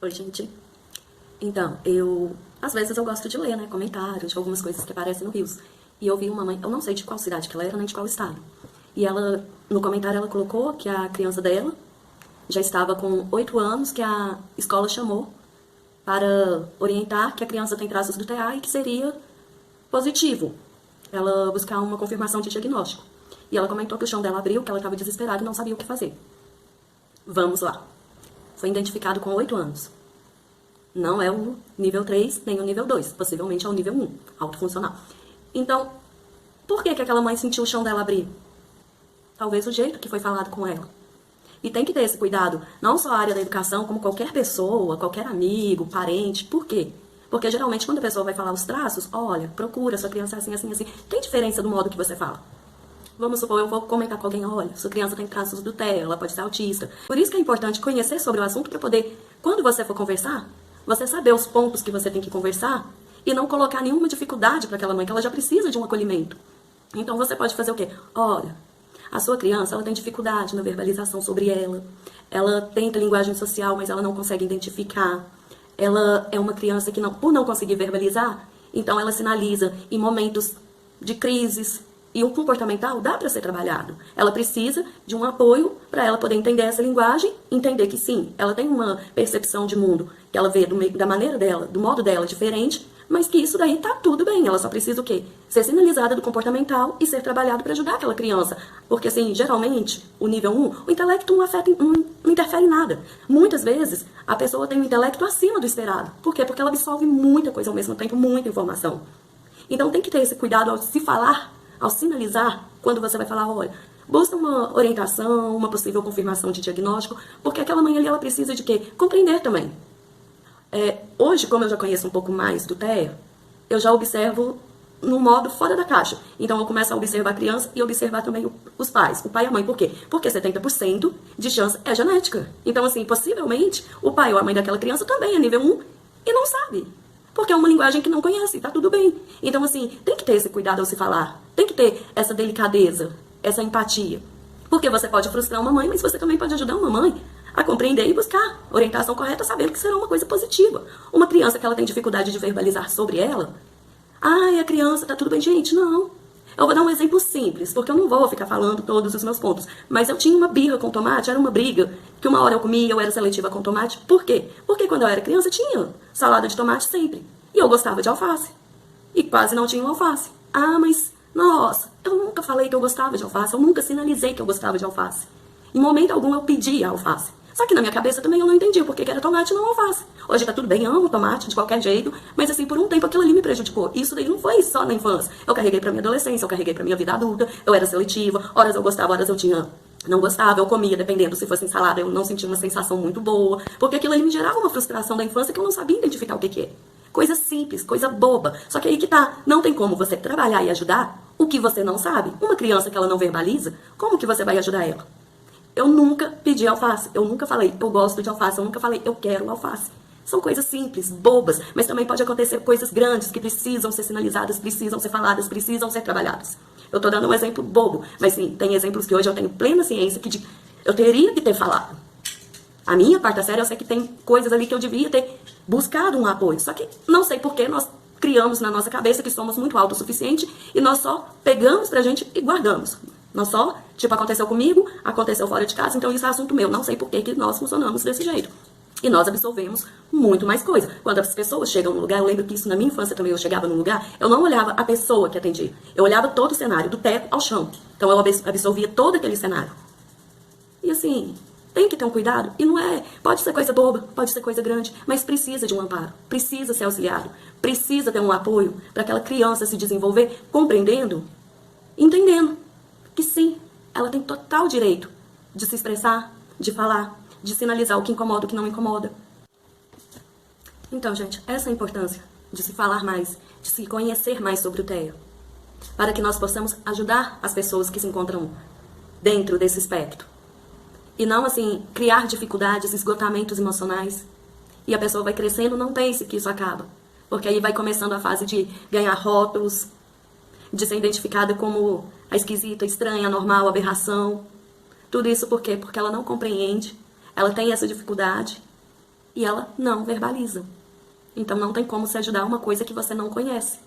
Oi, gente. Então, às vezes eu gosto de ler, né, comentários de algumas coisas que aparecem no Rios. E eu vi uma mãe, eu não sei de qual cidade que ela era, nem de qual estado. E ela, no comentário, ela colocou que a criança dela já estava com 8 anos, que a escola chamou para orientar que a criança tem traços do TEA e que seria positivo ela buscar uma confirmação de diagnóstico. E ela comentou que o chão dela abriu, que ela estava desesperada e não sabia o que fazer. Vamos lá. Foi identificado com 8 anos. Não é o nível 3 nem o nível 2. Possivelmente é o nível 1, autofuncional. Então, por que aquela mãe sentiu o chão dela abrir? Talvez o jeito que foi falado com ela. E tem que ter esse cuidado, não só a área da educação, como qualquer pessoa, qualquer amigo, parente. Por quê? Porque geralmente quando a pessoa vai falar os traços, olha, procura, sua criança é assim, assim, assim. Tem diferença do modo que você fala. Vamos supor, eu vou comentar com alguém, olha, sua criança tem traços do TEA, ela pode ser autista. Por isso que é importante conhecer sobre o assunto para poder, quando você for conversar, você saber os pontos que você tem que conversar e não colocar nenhuma dificuldade para aquela mãe, que ela já precisa de um acolhimento. Então você pode fazer o quê? Olha, a sua criança, ela tem dificuldade na verbalização sobre ela tenta linguagem social, mas ela não consegue identificar. Ela é uma criança que, por não conseguir verbalizar, então ela sinaliza em momentos de crises, e o comportamental dá para ser trabalhado. Ela precisa de um apoio para ela poder entender essa linguagem, entender que sim, ela tem uma percepção de mundo que ela vê da maneira dela, do modo dela diferente, mas que isso daí tá tudo bem. Ela só precisa o quê? Ser sinalizada do comportamental e ser trabalhado para ajudar aquela criança. Porque assim, geralmente, o nível 1, o intelecto não interfere em nada. Muitas vezes, a pessoa tem um intelecto acima do esperado. Por quê? Porque ela absorve muita coisa ao mesmo tempo, muita informação. Então tem que ter esse cuidado ao se falar, ao sinalizar, quando você vai falar, olha, busca uma orientação, uma possível confirmação de diagnóstico, porque aquela mãe ali, ela precisa de quê? Compreender também. Hoje, como eu já conheço um pouco mais do TEA, eu já observo no modo fora da caixa. Então eu começo a observar a criança e observar também os pais, o pai e a mãe. Por quê? Porque 70% de chance é genética. Então, assim, possivelmente, o pai ou a mãe daquela criança também é nível 1 e não sabe. Porque é uma linguagem que não conhece, tá tudo bem. Então, assim, tem que ter esse cuidado ao se falar. Tem que ter essa delicadeza, essa empatia. Porque você pode frustrar uma mãe, mas você também pode ajudar uma mãe a compreender e buscar orientação correta, sabendo que será uma coisa positiva. Uma criança que ela tem dificuldade de verbalizar sobre ela, ai, a criança, tá tudo bem, gente, não. Eu vou dar um exemplo simples, porque eu não vou ficar falando todos os meus pontos. Mas eu tinha uma birra com tomate, era uma briga, que uma hora eu comia, eu era seletiva com tomate. Por quê? Porque quando eu era criança tinha salada de tomate sempre. E eu gostava de alface. E quase não tinha alface. Ah, mas, nossa, eu nunca falei que eu gostava de alface, eu nunca sinalizei que eu gostava de alface. Em momento algum eu pedi a alface. Só que na minha cabeça também eu não entendi o porquê que era tomate e não alface. Hoje tá tudo bem, amo tomate de qualquer jeito, mas assim, por um tempo aquilo ali me prejudicou. Isso daí não foi só na infância. Eu carreguei pra minha adolescência, eu carreguei pra minha vida adulta, eu era seletiva, horas eu gostava, horas eu não gostava, eu comia, dependendo se fosse salada, eu não sentia uma sensação muito boa, porque aquilo ali me gerava uma frustração da infância que eu não sabia identificar o que é. Coisa simples, coisa boba. Só que aí que tá, não tem como você trabalhar e ajudar o que você não sabe. Uma criança que ela não verbaliza, como que você vai ajudar ela? Eu nunca pedi alface, eu nunca falei eu gosto de alface, eu nunca falei eu quero alface. São coisas simples, bobas, mas também pode acontecer coisas grandes que precisam ser sinalizadas, precisam ser faladas, precisam ser trabalhadas. Eu tô dando um exemplo bobo, mas sim, tem exemplos que hoje eu tenho plena ciência que eu teria que ter falado. A minha quarta série, eu sei que tem coisas ali que eu devia ter buscado um apoio, só que não sei por que nós criamos na nossa cabeça que somos muito autossuficientes e nós só pegamos pra gente e guardamos. Nós só, tipo, aconteceu comigo, aconteceu fora de casa, então isso é assunto meu. Não sei por que nós funcionamos desse jeito. E nós absorvemos muito mais coisa. Quando as pessoas chegam no lugar, eu lembro que isso na minha infância também, eu chegava num lugar, eu não olhava a pessoa que atendia. Eu olhava todo o cenário, do teto ao chão. Então eu absorvia todo aquele cenário. E assim, tem que ter um cuidado. E não é, pode ser coisa boba, pode ser coisa grande, mas precisa de um amparo, precisa ser auxiliado, precisa ter um apoio para aquela criança se desenvolver compreendendo, entendendo que sim, ela tem total direito de se expressar, de falar, de sinalizar o que incomoda, o que não incomoda. Então, gente, essa é a importância de se falar mais, de se conhecer mais sobre o TEA, para que nós possamos ajudar as pessoas que se encontram dentro desse espectro. E não, assim, criar dificuldades, esgotamentos emocionais. E a pessoa vai crescendo, não pense que isso acaba. Porque aí vai começando a fase de ganhar rótulos, de ser identificada como a esquisita, a estranha, a normal, a aberração. Tudo isso por quê? Porque ela não compreende, ela tem essa dificuldade e ela não verbaliza. Então não tem como se ajudar uma coisa que você não conhece.